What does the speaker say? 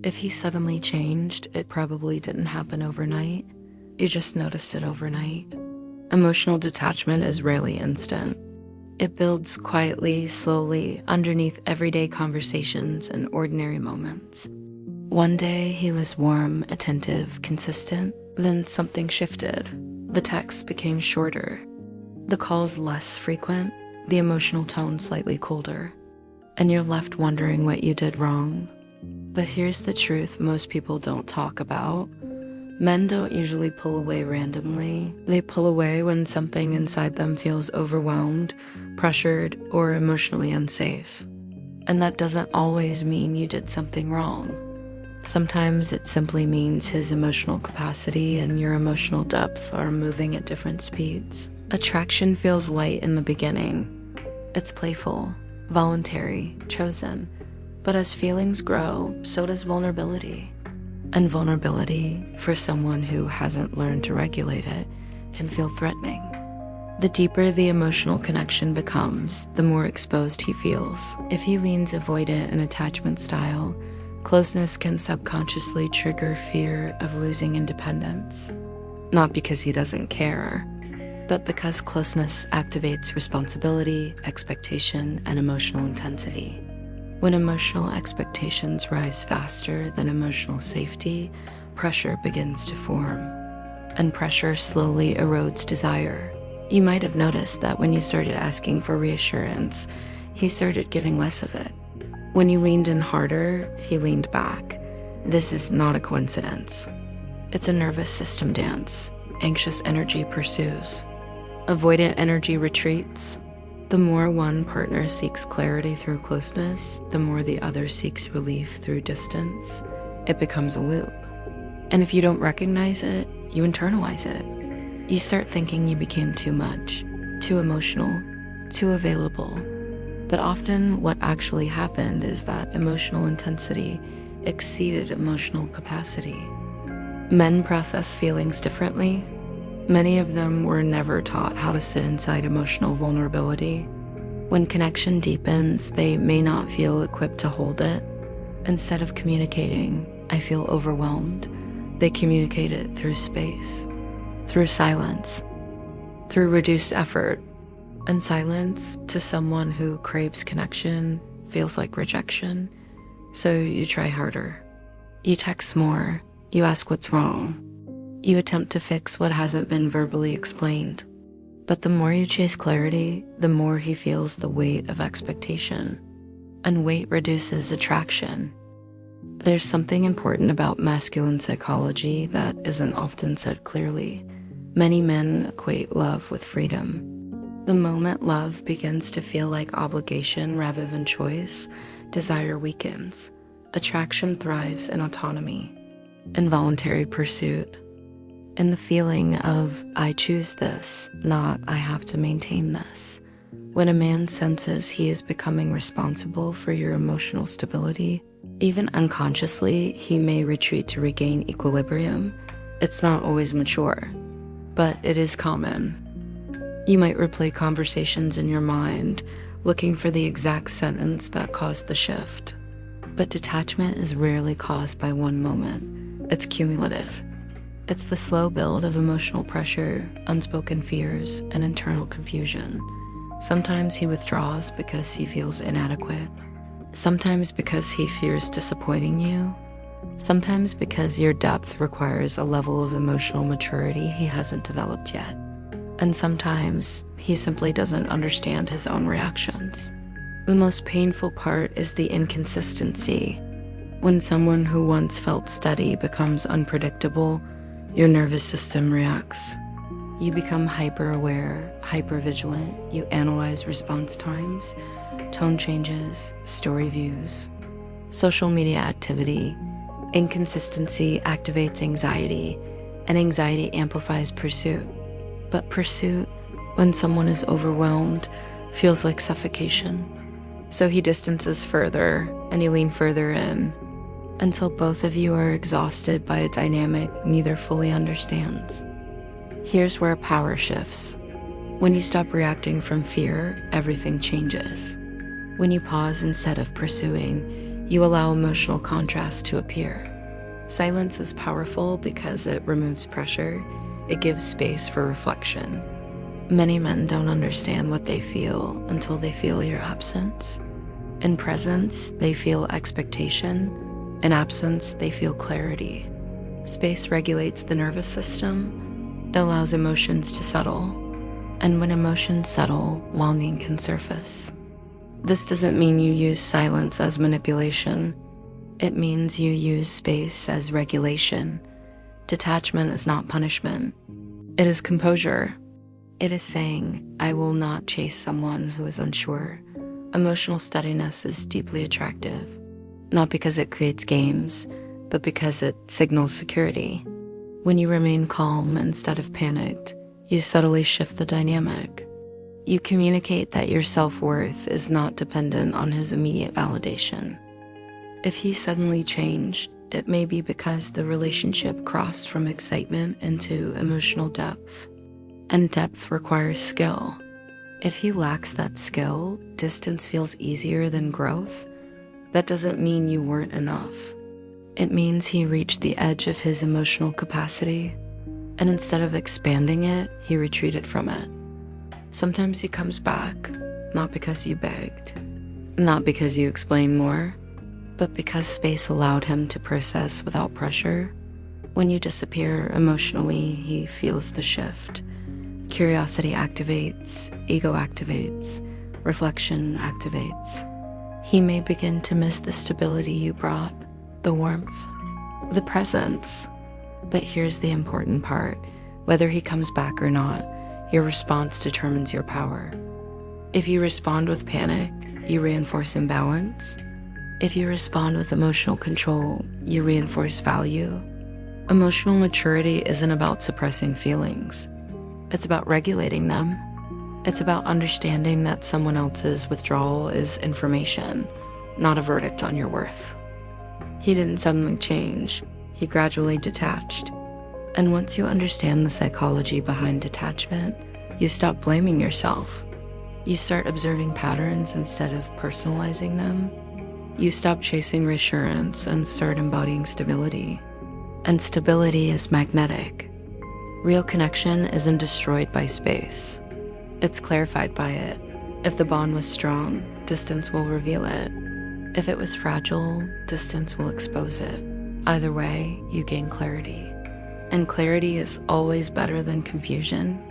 If he suddenly changed, it probably didn't happen overnight. You just noticed it overnight. Emotional detachment is rarely instant. It builds quietly, slowly, underneath everyday conversations and ordinary moments. One day, he was warm, attentive, consistent. Then something shifted. The texts became shorter, the calls less frequent, the emotional tone slightly colder. And you're left wondering what you did wrong. But here's the truth most people don't talk about. Men don't usually pull away randomly. They pull away when something inside them feels overwhelmed, pressured, or emotionally unsafe. And that doesn't always mean you did something wrong. Sometimes it simply means his emotional capacity and your emotional depth are moving at different speeds. Attraction feels light in the beginning. It's playful, voluntary, chosen. But as feelings grow, so does vulnerability. And vulnerability, for someone who hasn't learned to regulate it, can feel threatening. The deeper the emotional connection becomes, the more exposed he feels. If he leans avoidant and attachment style, closeness can subconsciously trigger fear of losing independence. Not because he doesn't care, but because closeness activates responsibility, expectation, and emotional intensity. When emotional expectations rise faster than emotional safety, pressure begins to form. And pressure slowly erodes desire. You might have noticed that when you started asking for reassurance, he started giving less of it. When you leaned in harder, he leaned back. This is not a coincidence. It's a nervous system dance. Anxious energy pursues. Avoidant energy retreats. The more one partner seeks clarity through closeness, the more the other seeks relief through distance. It becomes a loop. And if you don't recognize it, you internalize it. You start thinking you became too much, too emotional, too available. But often what actually happened is that emotional intensity exceeded emotional capacity. Men process feelings differently. Many of them were never taught how to sit inside emotional vulnerability. When connection deepens, they may not feel equipped to hold it. Instead of communicating, "I feel overwhelmed," they communicate it through space, through silence, through reduced effort. And silence, to someone who craves connection, feels like rejection. So you try harder. You text more. You ask what's wrong. You attempt to fix what hasn't been verbally explained. But the more you chase clarity, the more he feels the weight of expectation. And weight reduces attraction. There's something important about masculine psychology that isn't often said clearly. Many men equate love with freedom. The moment love begins to feel like obligation rather than choice, desire weakens. Attraction thrives in autonomy, involuntary pursuit, in the feeling of, "I choose this," not "I have to maintain this." When a man senses he is becoming responsible for your emotional stability, even unconsciously, he may retreat to regain equilibrium. It's not always mature, but it is common. You might replay conversations in your mind, looking for the exact sentence that caused the shift. But detachment is rarely caused by one moment. It's cumulative. It's the slow build of emotional pressure, unspoken fears, and internal confusion. Sometimes he withdraws because he feels inadequate. Sometimes because he fears disappointing you. Sometimes because your depth requires a level of emotional maturity he hasn't developed yet. And sometimes he simply doesn't understand his own reactions. The most painful part is the inconsistency. When someone who once felt steady becomes unpredictable, your nervous system reacts. You become hyper-aware, hyper-vigilant. You analyze response times, tone changes, story views, social media activity. Inconsistency activates anxiety, and anxiety amplifies pursuit. But pursuit, when someone is overwhelmed, feels like suffocation. So he distances further, and you lean further in, until both of you are exhausted by a dynamic neither fully understands. Here's where power shifts. When you stop reacting from fear, everything changes. When you pause instead of pursuing, You allow emotional contrast to appear. Silence is powerful because it removes pressure. It gives space for reflection. Many men don't understand what they feel until they feel your absence. In presence, they feel expectation. In absence, they feel clarity. Space regulates the nervous system. It allows emotions to settle. And when emotions settle, longing can surface. This doesn't mean you use silence as manipulation. It means you use space as regulation. Detachment is not punishment. It is composure. It is saying, I will not chase someone who is unsure. Emotional steadiness is deeply attractive, not because it creates games, but because it signals security. When you remain calm instead of panicked, you subtly shift the dynamic. You communicate that your self-worth is not dependent on his immediate validation. If he suddenly changed, it may be because the relationship crossed from excitement into emotional depth. And depth requires skill. If he lacks that skill, distance feels easier than growth. That doesn't mean you weren't enough. It means he reached the edge of his emotional capacity, and instead of expanding it, he retreated from it. Sometimes he comes back, not because you begged, not because you explained more, but because space allowed him to process without pressure. When you disappear emotionally, he feels the shift. Curiosity activates, ego activates, reflection activates. He may begin to miss the stability you brought, the warmth, the presence. But here's the important part. Whether he comes back or not, your response determines your power. If you respond with panic, you reinforce imbalance. If you respond with emotional control, you reinforce value. Emotional maturity isn't about suppressing feelings. It's about regulating them. It's about understanding that someone else's withdrawal is information, not a verdict on your worth. He didn't suddenly change. He gradually detached. And once you understand the psychology behind detachment, you stop blaming yourself. You start observing patterns instead of personalizing them. You stop chasing reassurance and start embodying stability. And stability is magnetic. Real connection isn't destroyed by space. It's clarified by it. If the bond was strong, distance will reveal it. If it was fragile, distance will expose it. Either way, you gain clarity. And clarity is always better than confusion.